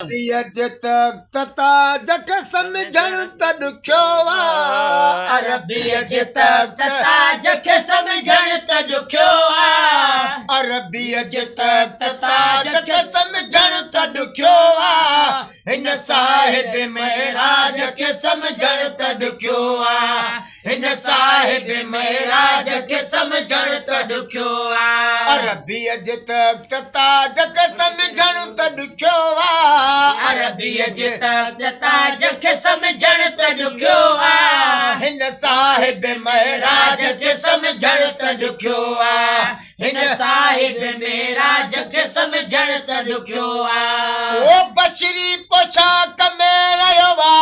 अरबियत तता जख समझण त ॾुखियो आ अरबियत तता जख समझण त ॾुखियो आ अरबियत तता जख समझण त ॾुखियो आ हिन साहिब महराज खे समझण त ॾुखियो आ हिन साहिब महराज खे समझण त ॾुखियो आ अरबियत तता जख समझण त ॾुखियो आ अरबियत तता जख समझण त ॾुखियो आ हिन साहिब महराज खे समझण त ॾुखियो आ हिन साहिब महराज खे समझण त ॾुखियो आ ओ बशरी पोशाक में आयो वा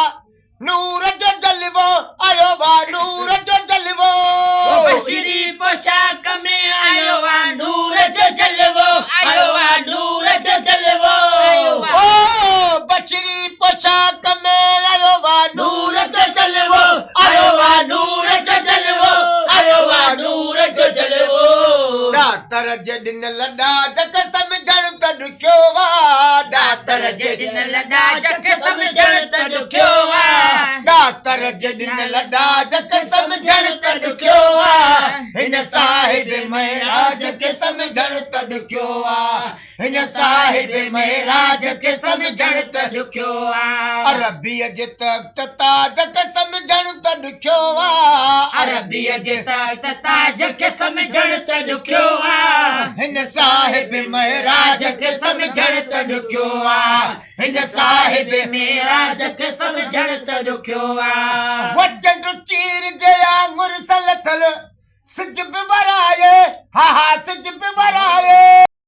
नूर जो जलवो आयो वा नूर जो जलवो बशरी पोशाक में आयो वा नूर जो जलवो आयो वा नूर जो जलवो ओ बशरी पोशाक में आयो वा नूर जो जलवो आयो वा नूर जो जलवो आयो वा नूर जो जलवो दातर जॾिन लॾा जख समझण त ॾुखियो वा दातर जॾिन लॾा जख समझण त ॾुखियो आ दातर जॾिन लॾा जख समझण त ॾुखियो आ हिन साहिब महराज खे समझण त ॾुखियो आ हिन साहिब महराज खे समझण त ॾुखियो आ अरबीअ जे तता जख समझण त ॾुखियो आ अरबीअ जे तता जख समझण त ॾुखियो आ हिन साहिब महराज खे समझण त ॾुखियो आ हिन साहिब महराज खे समझण त ॾुखियो आ वजन चीर जे आंगुर सलथल सिज बि वराए हा हा सिज बि वराए